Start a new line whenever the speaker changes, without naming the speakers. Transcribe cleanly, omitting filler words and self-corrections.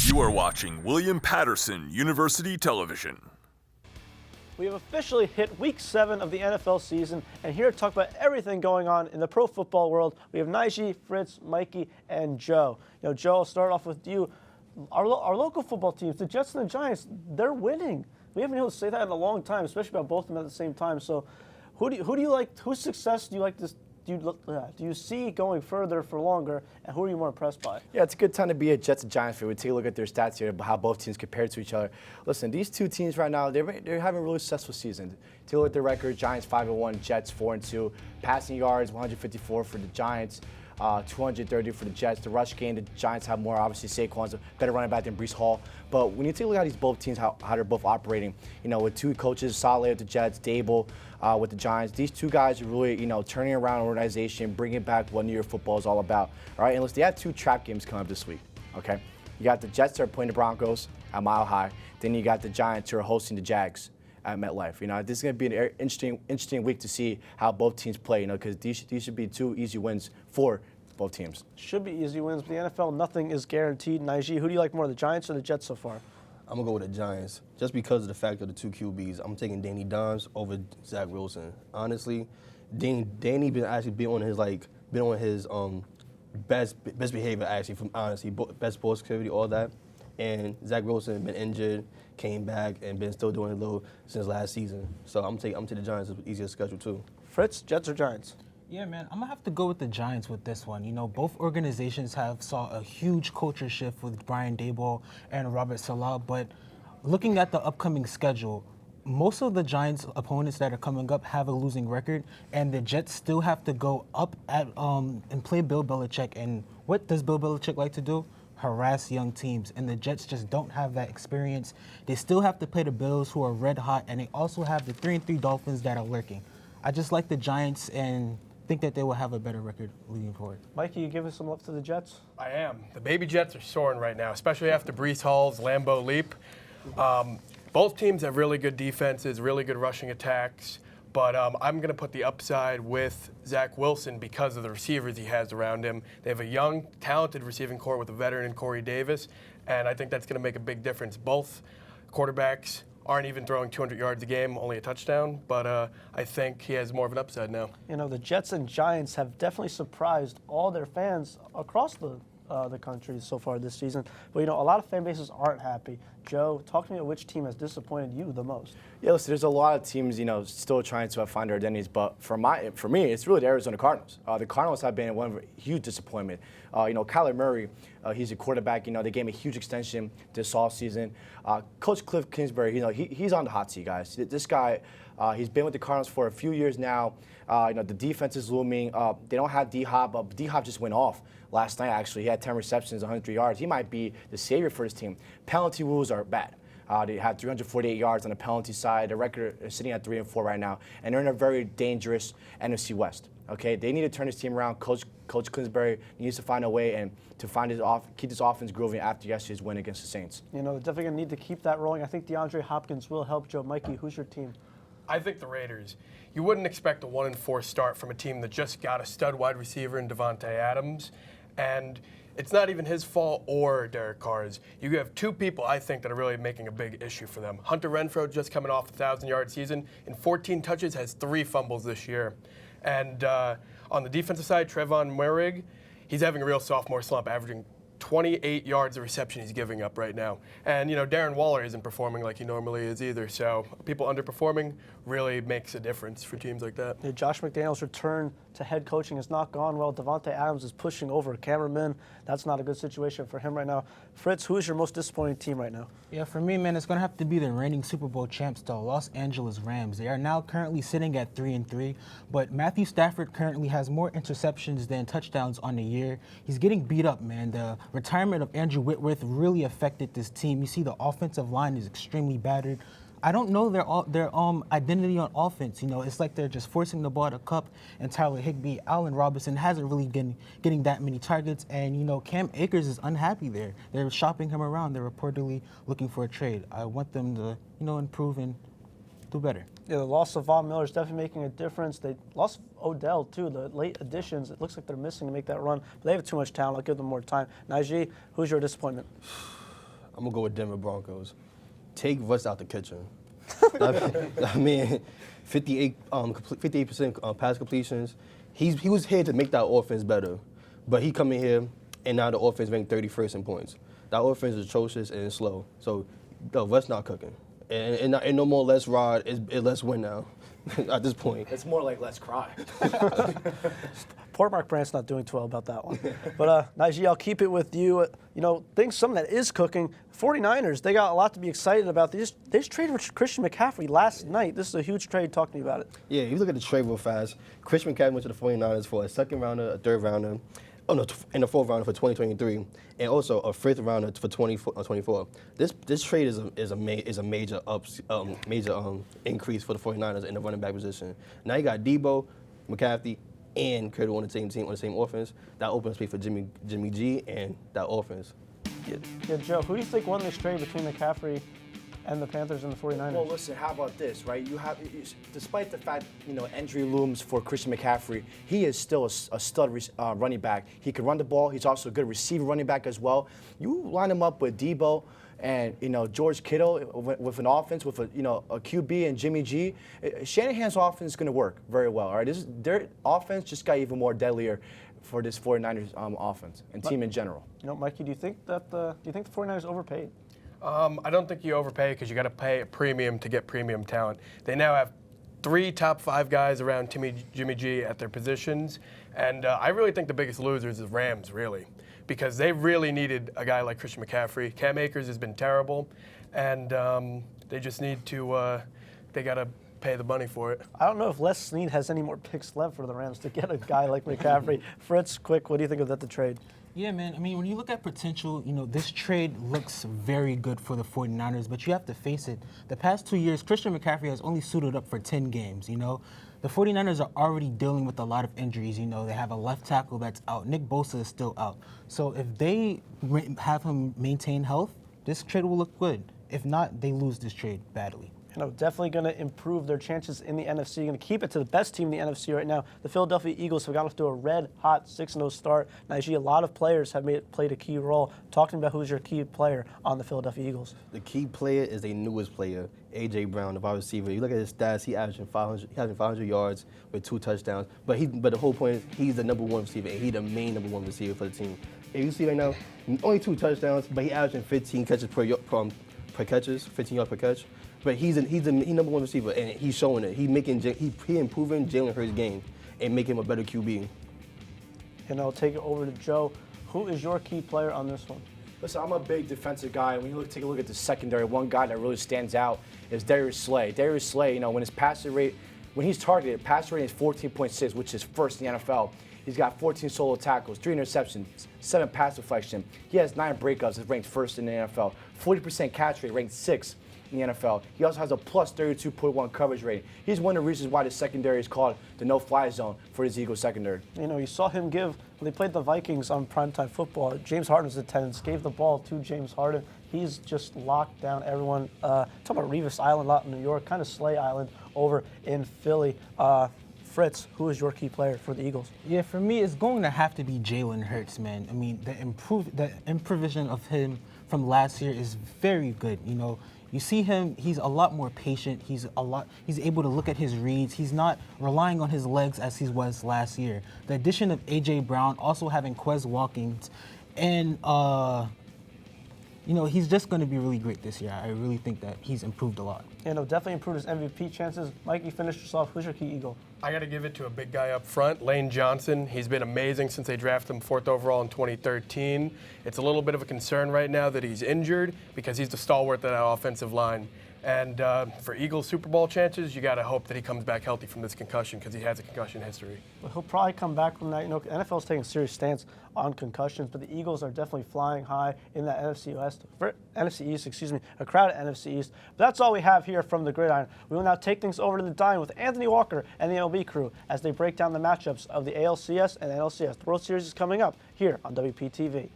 You are watching William Patterson University Television.
We have officially hit week 7 of the NFL season, and here to talk about everything going on in the pro football world, we have Nijee, Phritz, Mikey, and Joe. Joe, I'll start off with you. Our local football teams, the Jets and the Giants, they're winning. We haven't been able to say that in a long time, especially about both of them at the same time. So, who do you like? Whose success do you like? Do you see going further for longer, and who are you more impressed by?
Yeah, it's a good time to be a Jets and Giants fan. We take a look at their stats here, how both teams compare to each other. Listen, these two teams right now, they're having a really successful season. Take a look at their record: Giants 5-1, Jets 4-2. Passing yards 154 for the Giants, 230 for the Jets. The rush game, the Giants have more. Obviously, Saquon's a better running back than Breece Hall. But when you take a look at these both teams, how they're both operating, with two coaches, Saleh with the Jets, Dable with the Giants, these two guys are really, turning around an organization, bringing back what New York football is all about. All right, and listen, they have two trap games coming up this week. Okay, you got the Jets that are playing the Broncos at Mile High. Then you got the Giants who are hosting the Jags at MetLife. This is going to be an interesting week to see how both teams play. Because these should be two easy wins for both teams.
Should be easy wins, but the NFL, nothing is guaranteed. Nijee, who do you like more, the Giants or the Jets so far?
I'm going to go with the Giants, just because of the fact of the two QBs. I'm taking Danny Dimes over Zach Wilson. Honestly, Danny been on his best behavior, actually, from honestly, best sports activity, all that. And Zach Wilson been injured, came back, and been still doing a little since last season. So I'm taking the Giants with easier schedule, too.
Fritz, Jets or Giants?
Yeah, man, I'm going to have to go with the Giants with this one. Both organizations have saw a huge culture shift with Brian Daboll and Robert Saleh, but looking at the upcoming schedule, most of the Giants' opponents that are coming up have a losing record, and the Jets still have to go up and play Bill Belichick. And what does Bill Belichick like to do? Harass young teams, and the Jets just don't have that experience. They still have to play the Bills, who are red hot, and they also have the 3-3 Dolphins that are lurking. I just like the Giants and think that they will have a better record leading forward.
Mikey, you giving some love to the Jets?
I am. The baby Jets are soaring right now, especially after Breece Hall's Lambeau leap. Both teams have really good defenses, really good rushing attacks, but I'm going to put the upside with Zach Wilson because of the receivers he has around him. They have a young, talented receiving core with a veteran in Corey Davis, and I think that's going to make a big difference. Both quarterbacks aren't even throwing 200 yards a game, only a touchdown, but I think he has more of an upside now.
The Jets and Giants have definitely surprised all their fans across the country so far this season. But, a lot of fan bases aren't happy. Joe, talk to me about which team has disappointed you the most.
Yeah, listen, there's a lot of teams, still trying to find their identities. But for me, it's really the Arizona Cardinals. The Cardinals have been one of a huge disappointment. Kyler Murray, he's a quarterback. They gave him a huge extension this offseason. Coach Cliff Kingsbury, he's on the hot seat, guys. This guy, he's been with the Cardinals for a few years now. The defense is looming. They don't have D-Hop, but D-Hop just went off last night, actually. He had 10 receptions, 103 yards. He might be the savior for this team. Penalty rules are bad. They have 348 yards on the penalty side. The record is sitting at 3-4 right now, and they're in a very dangerous NFC West. Okay, they need to turn this team around. Coach Kingsbury needs to find a way and to keep this offense grooving after yesterday's win against the Saints.
They're definitely going to need to keep that rolling. I think DeAndre Hopkins will help. Joe, Mikey, who's your team?
I think the Raiders. You wouldn't expect a 1-4 start from a team that just got a stud wide receiver in Devontae Adams, and it's not even his fault or Derek Carr's. You have two people, I think, that are really making a big issue for them. Hunter Renfrow, just coming off a 1,000-yard season, in 14 touches, has 3 fumbles this year. And on the defensive side, Trevon Monroig, he's having a real sophomore slump, averaging 28 yards of reception he's giving up right now. And, Darren Waller isn't performing like he normally is either. So people underperforming really makes a difference for teams like that.
Yeah, Josh McDaniels' return to head coaching has not gone well. Devontae Adams is pushing over a cameraman. That's not a good situation for him right now. Fritz, who is your most disappointing team right now?
Yeah, for me, man, it's going to have to be the reigning Super Bowl champs, the Los Angeles Rams. They are now currently sitting at 3-3, but Matthew Stafford currently has more interceptions than touchdowns on the year. He's getting beat up, man. The retirement of Andrew Whitworth really affected this team. You see the offensive line is extremely battered. I don't know their identity on offense. It's like they're just forcing the ball to Kupp and Tyler Higbee. Allen Robinson hasn't really been getting that many targets, and Cam Akers is unhappy there. They're shopping him around. They're reportedly looking for a trade. I want them to improve and do better.
Yeah, the loss of Von Miller is definitely making a difference. They lost Odell, too. The late additions, it looks like they're missing to make that run. But they have too much talent. I'll give them more time. Nijee, who's your disappointment?
I'm going to go with Denver Broncos. Take Russ out the kitchen. I mean, 58% pass completions. He was here to make that offense better. But he come in here, and now the offense ranked 31st in points. That offense is atrocious and it's slow. So, Russ not cooking. And no more less rod, it's less win now at this point.
It's more like let's cry.
Poor Mark Brandt's not doing too well about that one. But Nijee, I'll keep it with you. Something that is cooking. 49ers, they got a lot to be excited about. They just traded for Christian McCaffrey last night. This is a huge trade. Talk to me about it.
Yeah, if you look at the trade real fast, Christian McCaffrey went to the 49ers for a second rounder, a third rounder, and a fourth rounder for 2023, and also a fifth rounder for 24. This trade is a major increase for the 49ers in the running back position. Now you got Debo, McCaffrey, and Curtis on the same team, on the same offense. That opens space for Jimmy G and that offense.
Yeah, Joe, who do you think won this trade between McCaffrey and the Panthers and the 49ers?
Well, listen, how about this, right? Despite the fact, injury looms for Christian McCaffrey, he is still a stud running back. He can run the ball. He's also a good receiver running back as well. You line him up with Debo and, George Kittle with an offense, with a QB and Jimmy G. Shanahan's offense is going to work very well, all right? Their offense just got even more deadlier for this 49ers offense and team in general.
Mikey, do you think the 49ers overpaid?
I don't think you overpay because you got to pay a premium to get premium talent. They now have 3 top 5 guys around Jimmy G at their positions, and I really think the biggest losers is Rams, really, because they really needed a guy like Christian McCaffrey. Cam Akers has been terrible, and they just need to they got to pay the money for it.
I don't know if Les Snead has any more picks left for the Rams to get a guy like McCaffrey. Fritz, quick, what do you think of the trade?
Yeah, man. I mean, when you look at potential, this trade looks very good for the 49ers, but you have to face it. The past 2 years, Christian McCaffrey has only suited up for 10 games, The 49ers are already dealing with a lot of injuries, They have a left tackle that's out. Nick Bosa is still out. So if they have him maintain health, this trade will look good. If not, they lose this trade badly.
Definitely going to improve their chances in the NFC. Going to keep it to the best team in the NFC right now. The Philadelphia Eagles have got off to a red-hot 6-0 start. Nijee, a lot of players have played a key role. Talking about who's your key player on the Philadelphia Eagles.
The key player is their newest player, A.J. Brown, the wide receiver. You look at his stats, he averaging 500 yards with 2 touchdowns. But the whole point is he's the number 1 receiver, and he's the main number 1 receiver for the team. And you see right now, only 2 touchdowns, but he averaging 15 catches per catches, 15 yards per catch. But he's number 1 receiver, and he's showing it. He improving Jalen Hurts' game and making him a better QB.
And I'll take it over to Joe. Who is your key player on this one?
Listen, I'm a big defensive guy. When you take a look at the secondary, one guy that really stands out is Darius Slay. Darius Slay, when his passer rate, when he's targeted, passer rate is 14.6, which is first in the NFL. He's got 14 solo tackles, 3 interceptions, 7 pass deflection. He has 9 breakups. He's ranked first in the NFL. 40% catch rate, ranked 6th in the NFL. He also has a plus 32.1 coverage rate. He's one of the reasons why the secondary is called the no-fly zone for his Eagles secondary.
You saw him when they played the Vikings on primetime football, James Harden's attendance gave the ball to James Harden. He's just locked down everyone. Talk about Revis Island a lot in New York, kind of Slay Island over in Philly. Fritz, who is your key player for the Eagles?
Yeah, for me, it's going to have to be Jalen Hurts, man. I mean, the improvisation of him from last year is very good. You see him, he's a lot more patient. He's able to look at his reads. He's not relying on his legs as he was last year. The addition of A.J. Brown, also having Quez Watkins, and he's just going to be really great this year. I really think that he's improved a lot.
Definitely improved his MVP chances. Mikey, finish us off. Who's your key Eagle?
I got to give it to a big guy up front, Lane Johnson. He's been amazing since they drafted him 4th overall in 2013. It's a little bit of a concern right now that he's injured because he's the stalwart of that offensive line. And for Eagles Super Bowl chances, you got to hope that he comes back healthy from this concussion because he has a concussion history.
Well, he'll probably come back from that. NFL's taking a serious stance on concussions, but the Eagles are definitely flying high in that NFC East, a crowded NFC East. But that's all we have here from the Gridiron. We will now take things over to the Dine with Anthony Walker and the MLB crew as they break down the matchups of the ALCS and NLCS. The World Series is coming up here on WPTV.